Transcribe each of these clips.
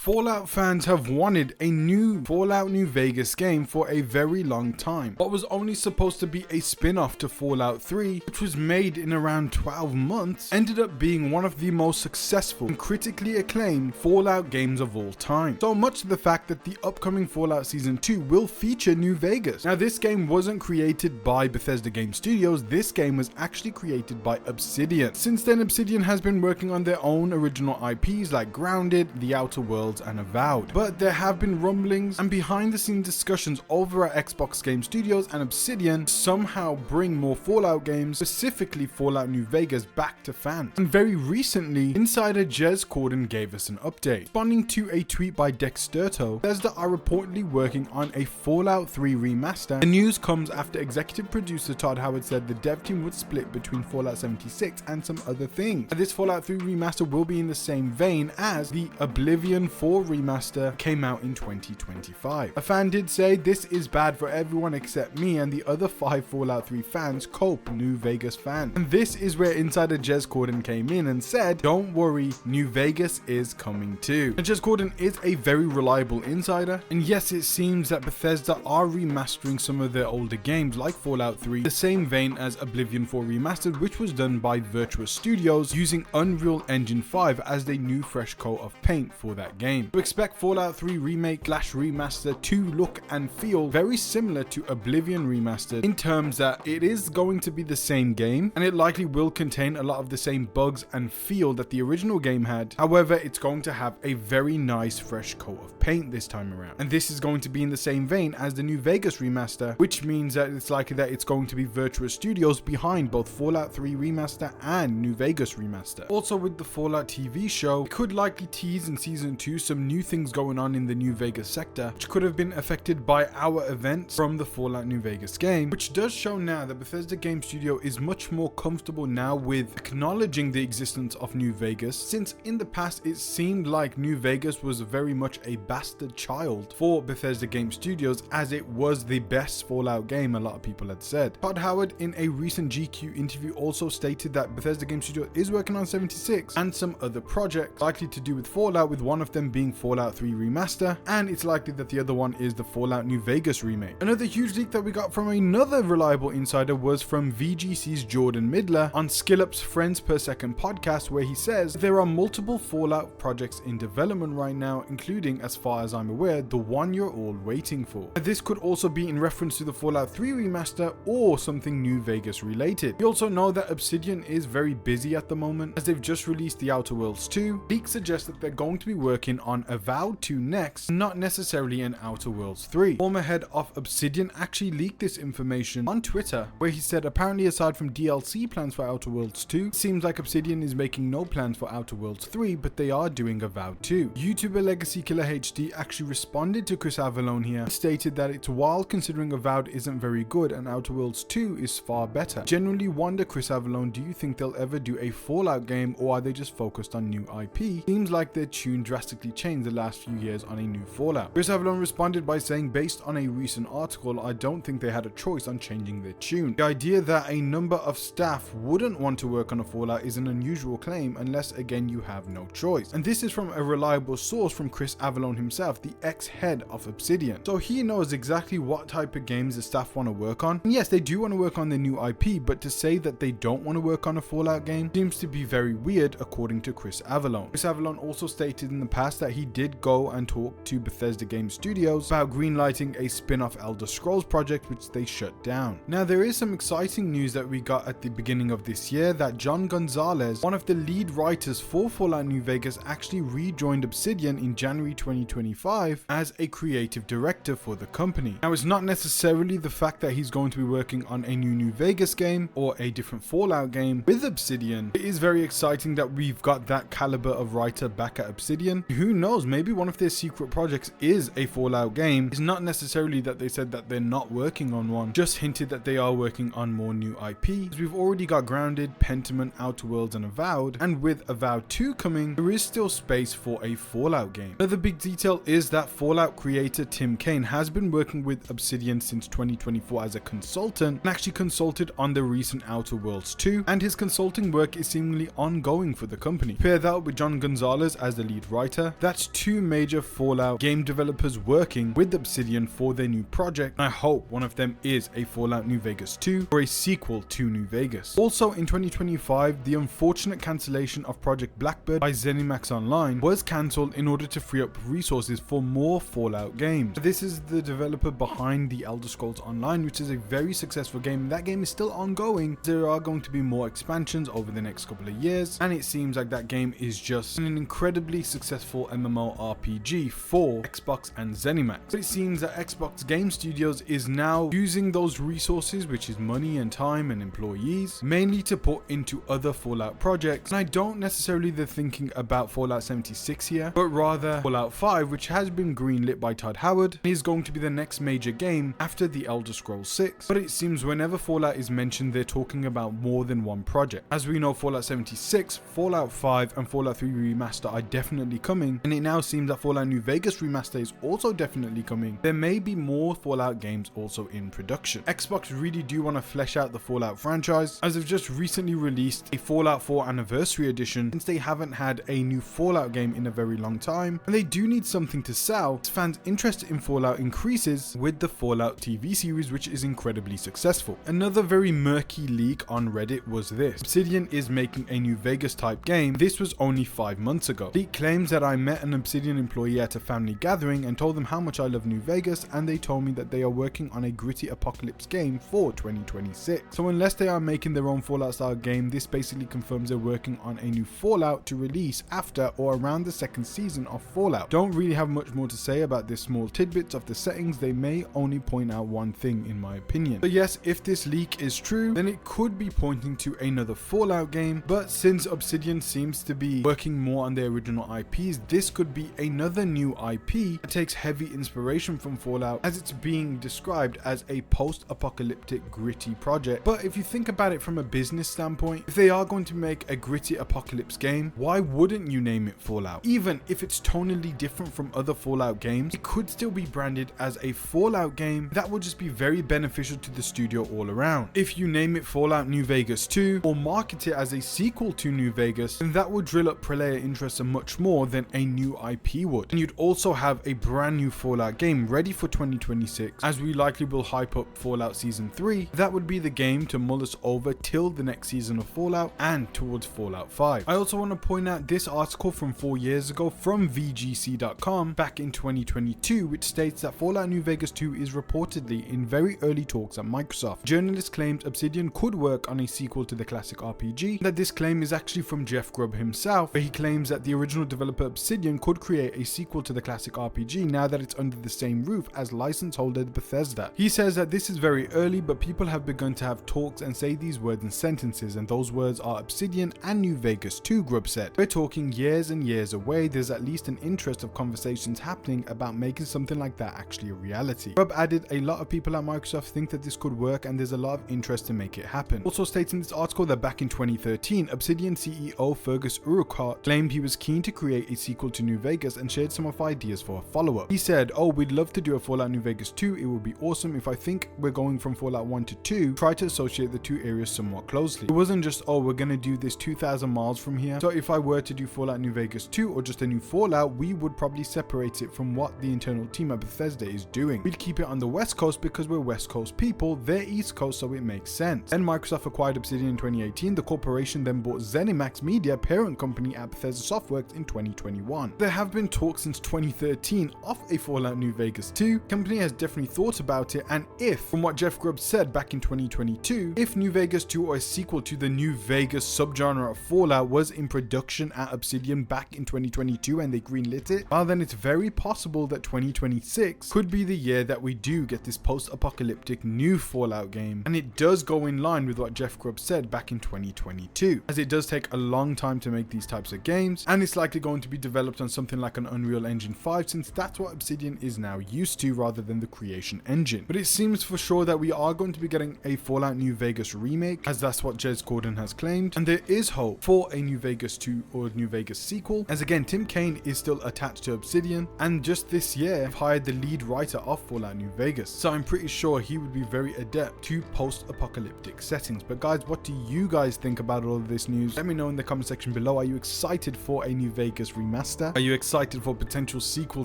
Fallout fans have wanted a new Fallout New Vegas game for a very long time. What was only supposed to be a spin-off to Fallout 3, which was made in around 12 months, ended up being one of the most successful and critically acclaimed Fallout games of all time. So much to the fact that the upcoming Fallout Season 2 will feature New Vegas. Now, this game wasn't created by Bethesda Game Studios, this game was actually created by Obsidian. Since then, Obsidian has been working on their own original IPs like Grounded, The Outer Worlds, and Avowed. But there have been rumblings and behind the scenes discussions over at Xbox Game Studios and Obsidian to somehow bring more Fallout games, specifically Fallout New Vegas, back to fans. And very recently, insider Jez Corden gave us an update. Responding to a tweet by Dexterto, Bethesda are reportedly working on a Fallout 3 remaster. The news comes after executive producer Todd Howard said the dev team would split between Fallout 76 and some other things. And this Fallout 3 remaster will be in the same vein as the Oblivion 4 remaster came out in 2025. A fan did say, "This is bad for everyone except me and the other 5 Fallout 3 fans, cope New Vegas fans." And this is where insider Jez Corden came in and said, "Don't worry, New Vegas is coming too." And Jez Corden is a very reliable insider, and yes, it seems that Bethesda are remastering some of their older games like Fallout 3, the same vein as Oblivion 4 Remastered, which was done by Virtuous Studios using Unreal Engine 5 as their new fresh coat of paint for that game. To expect Fallout 3 Remake / Remaster to look and feel very similar to Oblivion Remastered in terms that it is going to be the same game and it likely will contain a lot of the same bugs and feel that the original game had. However, it's going to have a very nice fresh coat of paint this time around. And this is going to be in the same vein as the New Vegas Remaster, which means that it's likely that it's going to be Virtuous Studios behind both Fallout 3 Remaster and New Vegas Remaster. Also, with the Fallout TV show, it could likely tease in Season 2 some new things going on in the New Vegas sector, which could have been affected by our events from the Fallout New Vegas game, which does show now that Bethesda Game Studio is much more comfortable now with acknowledging the existence of New Vegas, since in the past it seemed like New Vegas was very much a bastard child for Bethesda Game Studios, as it was the best Fallout game, a lot of people had said. Todd Howard in a recent GQ interview also stated that Bethesda Game Studio is working on 76 and some other projects likely to do with Fallout, with one of them being Fallout 3 Remaster, and it's likely that the other one is the Fallout New Vegas remake. Another huge leak that we got from another reliable insider was from VGC's Jordan Midler on SkillUp's Friends Per Second podcast, where he says there are multiple Fallout projects in development right now, including, as far as I'm aware, the one you're all waiting for. This could also be in reference to the Fallout 3 Remaster or something New Vegas related. We also know that Obsidian is very busy at the moment, as they've just released The Outer Worlds 2. Leaks suggest that they're going to be working on Avowed 2 next, not necessarily an Outer Worlds 3. Former head of Obsidian actually leaked this information on Twitter, where he said apparently aside from DLC plans for Outer Worlds 2, it seems like Obsidian is making no plans for Outer Worlds 3, but they are doing Avowed 2. YouTuber Legacy Killer HD actually responded to Chris Avallone here and stated that it's while considering Avowed isn't very good and Outer Worlds 2 is far better. Genuinely wonder, Chris Avallone, do you think they'll ever do a Fallout game, or are they just focused on new IP? Seems like their tune drastically changed the last few years on a new Fallout. Chris Avallone responded by saying, based on a recent article, I don't think they had a choice on changing their tune. The idea that a number of staff wouldn't want to work on a Fallout is an unusual claim, unless again you have no choice. And this is from a reliable source from Chris Avallone himself, the ex-head of Obsidian. So he knows exactly what type of games the staff want to work on. And yes, they do want to work on their new IP, but to say that they don't want to work on a Fallout game seems to be very weird, according to Chris Avallone. Chris Avallone also stated in the past that he did go and talk to Bethesda Game Studios about greenlighting a spin-off Elder Scrolls project, which they shut down. Now, there is some exciting news that we got at the beginning of this year that John Gonzalez, one of the lead writers for Fallout New Vegas, actually rejoined Obsidian in January 2025 as a creative director for the company. Now, it's not necessarily the fact that he's going to be working on a New Vegas game or a different Fallout game with Obsidian. It is very exciting that we've got that caliber of writer back at Obsidian. Who knows, maybe one of their secret projects is a Fallout game. It's not necessarily that they said that they're not working on one, just hinted that they are working on more new IP. We've already got Grounded, Pentiment, Outer Worlds, and Avowed, and with Avowed 2 coming, there is still space for a Fallout game. Another big detail is that Fallout creator Tim Cain has been working with Obsidian since 2024 as a consultant, and actually consulted on the recent Outer Worlds 2, and his consulting work is seemingly ongoing for the company. Pair that with John Gonzalez as the lead writer, Bethesda. That's two major Fallout game developers working with Obsidian for their new project, and I hope one of them is a Fallout New Vegas 2 or a sequel to New Vegas. Also in 2025, the unfortunate cancellation of Project Blackbird by Zenimax Online was cancelled in order to free up resources for more Fallout games. This is the developer behind the Elder Scrolls Online, which is a very successful game. That game is still ongoing. There are going to be more expansions over the next couple of years, and it seems like that game is just an incredibly successful MMORPG for Xbox and Zenimax. But it seems that Xbox Game Studios is now using those resources, which is money and time and employees, mainly to put into other Fallout projects. And I don't necessarily they're thinking about Fallout 76 here, but rather Fallout 5, which has been greenlit by Todd and is going to be the next major game after the Elder Scrolls 6. But it seems whenever Fallout is mentioned, they're talking about more than one project. As we know, Fallout 76, Fallout 5 and Fallout 3 Remaster are definitely coming, and it now seems that Fallout New Vegas Remaster is also definitely coming. There may be more Fallout games also in production. Xbox really do want to flesh out the Fallout franchise, as they've just recently released a Fallout 4 Anniversary Edition, since they haven't had a new Fallout game in a very long time, and they do need something to sell, as fans' interest in Fallout increases with the Fallout TV series, which is incredibly successful. Another very murky leak on Reddit was this: Obsidian is making a New Vegas type game. This was only 5 months ago. Leak claims that I met an Obsidian employee at a family gathering and told them how much I love New Vegas, and they told me that they are working on a gritty apocalypse game for 2026. So unless they are making their own Fallout style game, this basically confirms they're working on a new Fallout to release after or around the second season of Fallout. Don't really have much more to say about this small tidbits of the settings. They may only point out one thing in my opinion. But yes, if this leak is true, then it could be pointing to another Fallout game, but since Obsidian seems to be working more on their original IPs, this could be another new IP that takes heavy inspiration from Fallout, as it's being described as a post-apocalyptic gritty project. But if you think about it from a business standpoint, if they are going to make a gritty apocalypse game, why wouldn't you name it Fallout? Even if it's tonally different from other Fallout games, it could still be branded as a Fallout game. That would just be very beneficial to the studio all around. If you name it Fallout New Vegas 2 or market it as a sequel to New Vegas, then that would drill up player interest much more than a new IP would. And you'd also have a brand new Fallout game ready for 2026, as we likely will hype up Fallout Season 3. That would be the game to mull us over till the next season of Fallout and towards Fallout 5. I also want to point out this article from 4 years ago from VGC.com back in 2022, which states that Fallout New Vegas 2 is reportedly in very early talks at Microsoft. Journalists claimed Obsidian could work on a sequel to the classic RPG. That this claim is actually from Jeff Grubb himself, where he claims that the original developer Obsidian could create a sequel to the classic RPG now that it's under the same roof as license holder Bethesda. He says that this is very early, but people have begun to have talks and say these words in sentences, and those words are Obsidian and New Vegas 2, Grubb said. We're talking years and years away. There's at least an interest of conversations happening about making something like that actually a reality. Grubb added, a lot of people at Microsoft think that this could work, and there's a lot of interest to make it happen. Also states in this article that back in 2013, Obsidian CEO Fergus Urquhart claimed he was keen to create a sequel to New Vegas and shared some of ideas for a follow-up. He said, oh, we'd love to do a Fallout New Vegas 2, it would be awesome. If I think we're going from Fallout 1 to 2, try to associate the two areas somewhat closely. It wasn't just, oh, we're gonna do this 2,000 miles from here, so if I were to do Fallout New Vegas 2 or just a new Fallout, we would probably separate it from what the internal team at Bethesda is doing. We'd keep it on the West Coast because we're West Coast people, they're East Coast, so it makes sense. Then Microsoft acquired Obsidian in 2018. The corporation then bought Zenimax Media, parent company at Bethesda Softworks, in 2021. There have been talks since 2013 of a Fallout New Vegas 2. Company has definitely thought about it, and if, from what Jeff Grubb said back in 2022, if New Vegas 2 or a sequel to the New Vegas subgenre of Fallout was in production at Obsidian back in 2022 and they greenlit it, well then it's very possible that 2026 could be the year that we do get this post-apocalyptic new Fallout game. And it does go in line with what Jeff Grubb said back in 2022, as it does take a long time to make these types of games, and it's likely going to be developed on something like an Unreal Engine 5, since that's what Obsidian is now used to rather than the Creation Engine. But it seems for sure that we are going to be getting a Fallout New Vegas remake, as that's what Jez Gordon has claimed, and there is hope for a New Vegas 2 or New Vegas sequel, as again Tim Cain is still attached to Obsidian, and just this year have hired the lead writer of Fallout New Vegas, so I'm pretty sure he would be very adept to post-apocalyptic settings. But guys, what do you guys think about all of this news? Let me know in the comment section below. Are you excited for a New Vegas remaster? Remaster? Are you excited for a potential sequel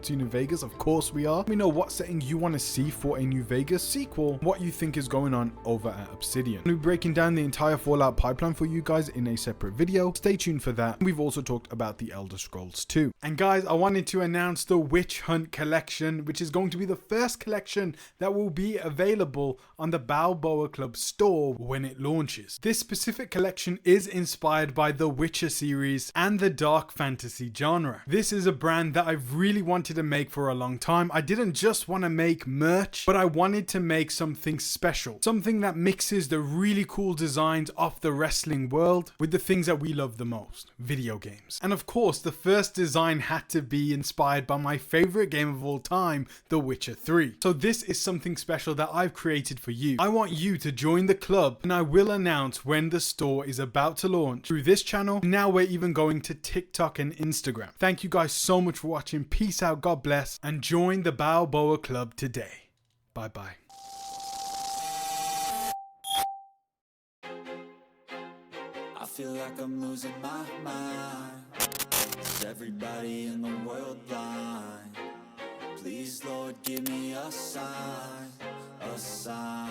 to New Vegas? Of course we are. Let me know what setting you want to see for a New Vegas sequel, what you think is going on over at Obsidian. We'll be breaking down the entire Fallout pipeline for you guys in a separate video. Stay tuned for that. We've also talked about the Elder Scrolls 2. And guys, I wanted to announce the Witch Hunt collection, which is going to be the first collection that will be available on the Balboa Club store when it launches. This specific collection is inspired by the Witcher series and the dark fantasy genre. This is a brand that I've really wanted to make for a long time. I didn't just want to make merch, but I wanted to make something special. Something that mixes the really cool designs of the wrestling world with the things that we love the most, video games. And of course, the first design had to be inspired by my favorite game of all time, The Witcher 3. So this is something special that I've created for you. I want you to join the club, and I will announce when the store is about to launch through this channel. Now we're even going to TikTok and Instagram. Thank you guys so much for watching. Peace out, God bless, and join the Balboa Club today. Bye bye. I feel like I'm losing my mind. Is everybody in the world blind? Please, Lord, give me a sign, a sign.